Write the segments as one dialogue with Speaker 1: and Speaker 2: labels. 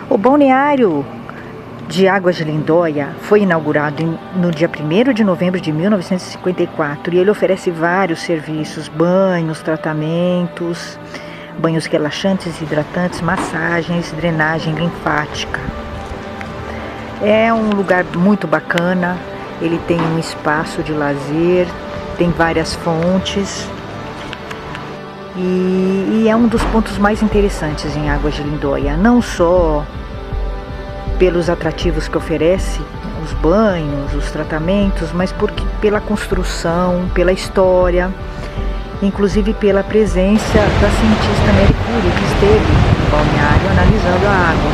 Speaker 1: O balneário de Águas de Lindóia foi inaugurado no dia 1º de novembro de 1954 e ele oferece vários serviços: banhos, tratamentos, banhos relaxantes, hidratantes, massagens, drenagem linfática. É um lugar muito bacana, ele tem um espaço de lazer, tem várias fontes e é um dos pontos mais interessantes em Águas de Lindóia, não só pelos atrativos que oferece, os banhos, os tratamentos, mas pela construção, pela história, inclusive pela presença da cientista Marie Curie, que esteve no balneário analisando a água.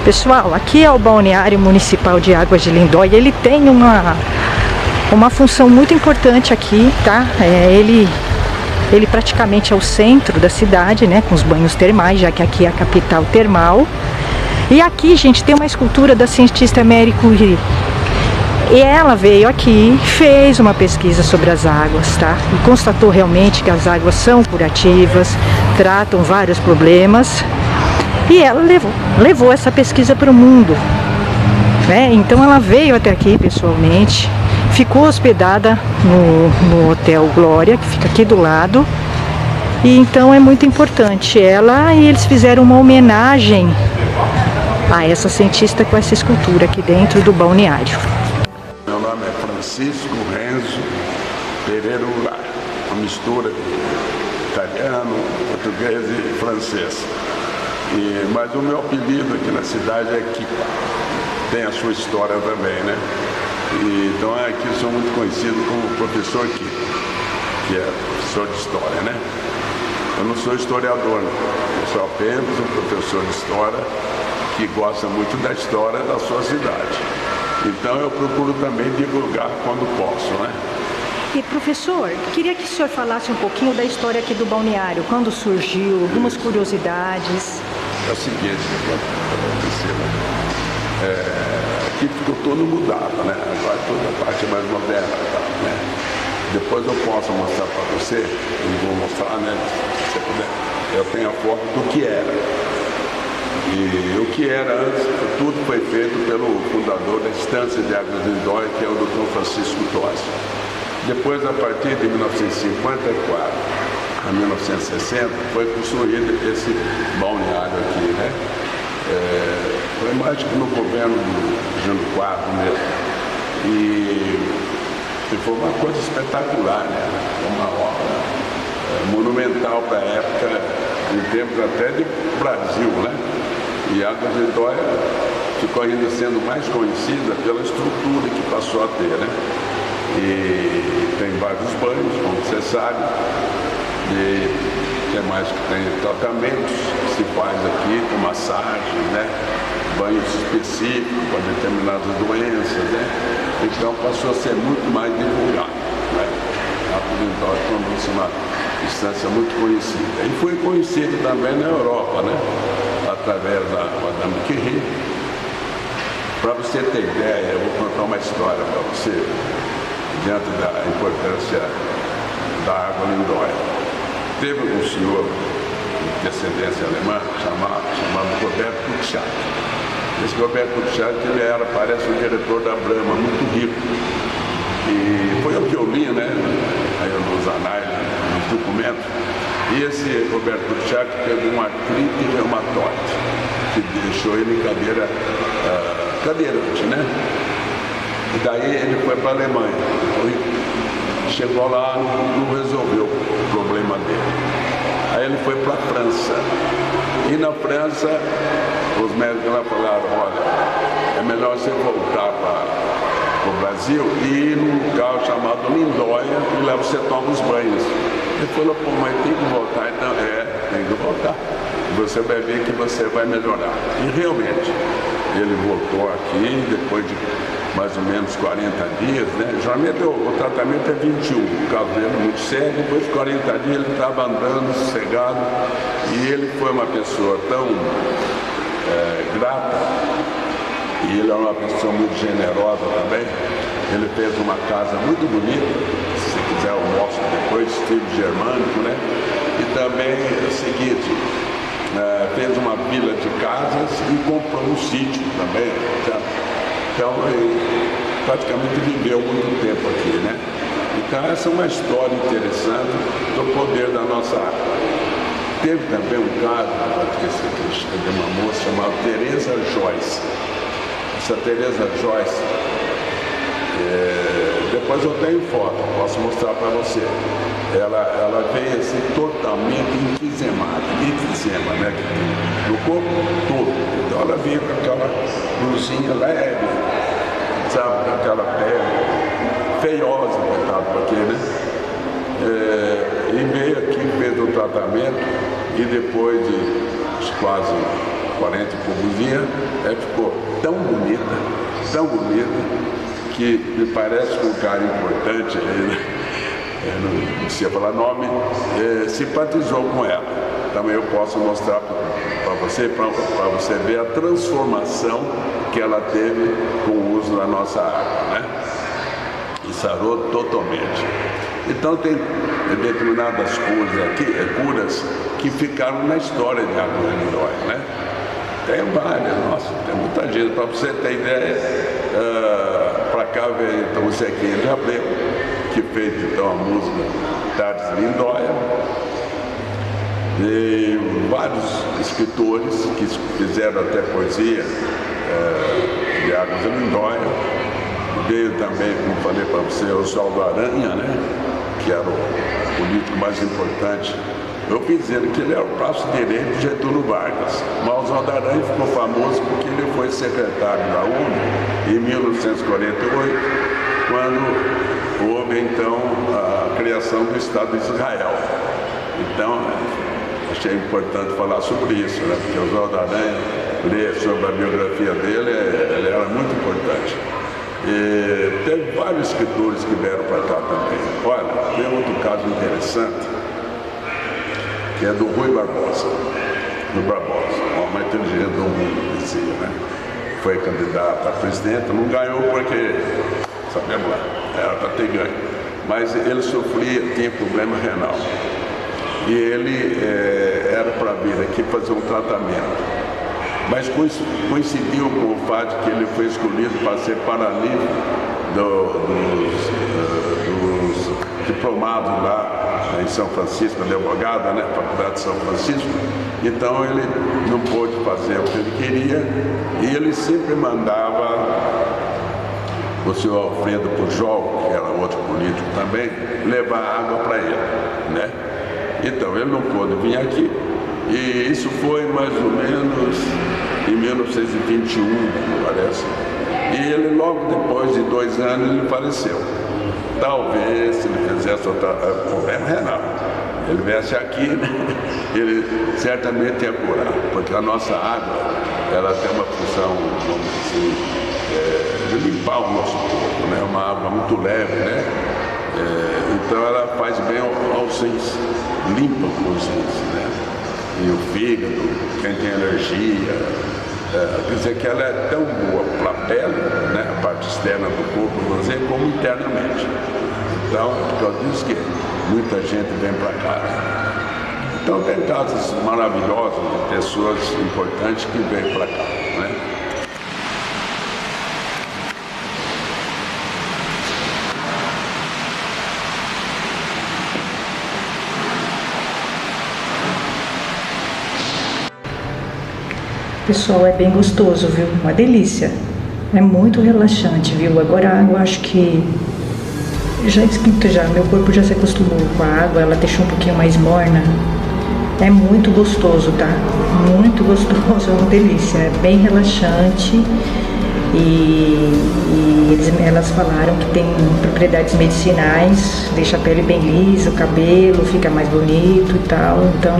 Speaker 1: Pessoal, aqui é o balneário municipal de Águas de Lindóia. Ele tem uma função muito importante aqui, tá? Ele praticamente é o centro da cidade, né, com os banhos termais, já que aqui é a capital termal. E aqui, gente, tem uma escultura da cientista Marie Curie. E ela veio aqui, fez uma pesquisa sobre as águas, tá? E constatou realmente que as águas são curativas, tratam vários problemas. E ela levou essa pesquisa para o mundo, né? Então ela veio até aqui pessoalmente. Ficou hospedada no Hotel Glória, que fica aqui do lado. E então é muito importante ela, e eles fizeram uma homenagem a essa cientista com essa escultura aqui dentro do balneário.
Speaker 2: Meu nome é Francisco Renzo Pereira Ular, uma mistura de italiano, português e francês. Mas o meu apelido aqui na cidade é Kipa. Tem a sua história também, né? Então aqui eu sou muito conhecido como professor Kipa, que é professor de história, né? Eu não sou historiador, não. Eu sou apenas um professor de história que gosta muito da história da sua cidade. Então eu procuro também divulgar quando posso, né?
Speaker 1: E professor, queria que o senhor falasse um pouquinho da história aqui do balneário, quando surgiu, algumas curiosidades.
Speaker 2: É o seguinte, aqui ficou todo mudado, né? Agora toda a parte mais moderna, tá, né? Depois eu posso mostrar para você, eu vou mostrar, né? Se você puder. Eu tenho a foto do que era. E o que era antes, tudo foi feito pelo fundador da Estância de Águas de Lindóia, que é o Dr. Francisco Tosi. Depois, a partir de 1954 a 1960, foi construído esse balneário aqui, né? Foi mais que no governo do Jânio IV mesmo. E foi uma coisa espetacular, né? Uma obra monumental para a época, em termos até de Brasil, né? E Águas de Lindóia ficou ainda sendo mais conhecida pela estrutura que passou a ter, né? E tem vários banhos, como você sabe. E que mais que tem tratamentos que se faz aqui, com massagem, né? Banhos específicos para determinadas doenças, né? Então passou a ser muito mais divulgado, né? Águas de Lindóia tornou-se uma instância muito conhecida. E foi conhecido também na Europa, né? Através da Madame Curie. Para você ter ideia, eu vou contar uma história para você, diante da importância da Água Lindóia. Teve um senhor de descendência alemã chamado Roberto Kutschaty. Esse Roberto Kutschaty, ele era, parece, o diretor da Brahma, muito rico. E foi o que eu li, né, aí nos anais, nos documentos. E esse Roberto Kutschaty teve uma artrite reumatoide, que deixou ele em cadeirante, né? E daí ele foi para a Alemanha. Chegou lá, não resolveu o problema dele. Aí ele foi para a França. E na França, os médicos lá falaram: olha, é melhor você voltar para o Brasil e ir num lugar chamado Lindóia, e lá você toma os banhos. Ele falou: pô, mas tem que voltar. Então, tem que voltar. Você vai ver que você vai melhorar. E realmente, ele voltou aqui depois de mais ou menos 40 dias, né? Geralmente o tratamento é 21, o caso dele é muito sério. Depois de 40 dias ele estava andando, sossegado, e ele foi uma pessoa tão grata, e ele é uma pessoa muito generosa também. Ele fez uma casa muito bonita, se você quiser eu mostro depois, estilo germânico, né? E também é o seguinte, fez uma vila de casas e comprou um sítio também, sabe? Então, ele praticamente viveu muito tempo aqui, né? Então, essa é uma história interessante do poder da nossa água. Teve também um caso, de uma moça chamada Teresa Joyce. Essa Teresa Joyce, depois eu tenho foto, posso mostrar para você. Ela veio assim totalmente enfisema, né? No corpo todo. Então ela veio com aquela blusinha leve, sabe, com aquela pele feiosa, coitado, porque, né? E veio aqui, fez o tratamento e depois de quase 40 e poucos dias, ela ficou tão bonita, que me parece que um cara importante, não precisa falar nome, simpatizou com ela. Também eu posso mostrar para você ver a transformação que ela teve com o uso da nossa água, né? E sarou totalmente. Então tem determinadas curas que ficaram na história de Águas de Lindóia, né? Tem várias, nossa, tem muita gente. Para você ter ideia, para cá veio então o Zequinha de Abreu, que fez então a música Tardes de Lindóia. E vários escritores que fizeram até poesia de Águas de Lindóia. Veio também, como falei para você, o Oswaldo Aranha, né? Que era o político mais importante. Eu fiz dizendo que ele era o braço direito de Getúlio Vargas. Mas o Oswaldo Aranha ficou famoso porque ele foi secretário da ONU em 1948, quando houve então a criação do Estado de Israel. Então, achei importante falar sobre isso, né? Porque o Oswaldo Aranha, ler sobre a biografia dele, ele era muito importante. E teve vários escritores que vieram para cá também. Olha, tem outro caso interessante, que é do Rui Barbosa. O homem mais inteligente do mundo, dizia, né? Foi candidato a presidente, não ganhou porque, sabemos lá, era para ter ganho. Mas ele sofria, tinha problema renal. E ele era para vir aqui fazer um tratamento. Mas coincidiu com o fato que ele foi escolhido para ser paralítico dos diplomados lá em São Francisco, advogado, né, Faculdade de São Francisco. Então ele não pôde fazer o que ele queria e ele sempre mandava o senhor Alfredo Pujol, que era outro político também, levar água para ele, né? Então ele não pôde vir aqui. E isso foi mais ou menos em 1921, parece. E ele, logo depois de 2 anos, ele faleceu. Talvez, se ele fizesse problema renal, ele viesse aqui, né? Ele certamente ia curar, porque a nossa água, ela tem uma função, vamos dizer, de limpar o nosso corpo, né? Uma água muito leve, né? Então ela faz bem aos rins, limpa os rins, né? E o fígado, quem tem alergia, quer dizer que ela é tão boa para a pele, né, a parte externa do corpo, vamos dizer, como internamente. Então, por causa disso que muita gente vem para cá. Então tem casos maravilhosos de pessoas importantes que vêm para cá, né?
Speaker 1: Pessoal, é bem gostoso, viu? Uma delícia. É muito relaxante, viu? Agora a água, acho que já esquenta já. Meu corpo já se acostumou com a água, ela deixou um pouquinho mais morna. É muito gostoso, tá? Muito gostoso, é uma delícia. É bem relaxante elas falaram que tem propriedades medicinais, deixa a pele bem lisa, o cabelo fica mais bonito e tal. Então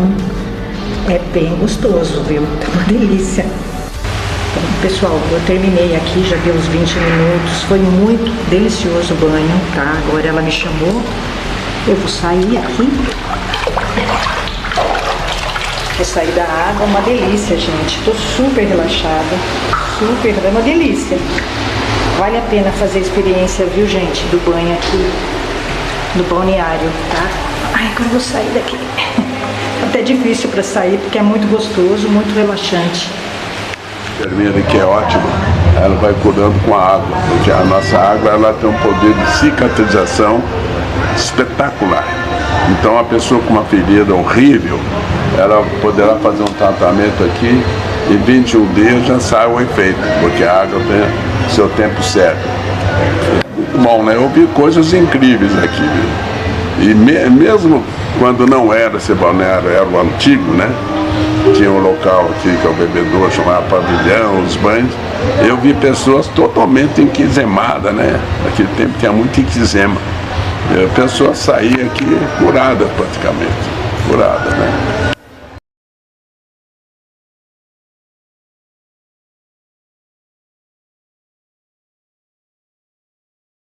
Speaker 1: é bem gostoso, viu? Tá uma delícia. Então, pessoal, eu terminei aqui, já deu uns 20 minutos. Foi muito delicioso o banho, tá? Agora ela me chamou. Eu vou sair aqui. Vou sair da água, uma delícia, gente. Tô super relaxada. Super, é uma delícia. Vale a pena fazer a experiência, viu, gente? Do banho aqui, do balneário, tá? Ai, agora eu vou sair daqui. até difícil para sair, porque é muito gostoso, muito relaxante.
Speaker 2: A enfermeira, que é ótima, ela vai curando com a água, porque a nossa água ela tem um poder de cicatrização espetacular. Então a pessoa com uma ferida horrível, ela poderá fazer um tratamento aqui e 21 dias já sai o efeito, porque a água tem seu tempo certo. Bom, né? Eu vi coisas incríveis aqui, viu? E mesmo quando não era esse balneário, era o antigo, né? Tinha um local aqui que é o bebedouro, chamava pavilhão, os banhos. Eu vi pessoas totalmente enquisemadas, né? Naquele tempo tinha muito enquisema. A pessoa saía aqui curada praticamente, curada, né?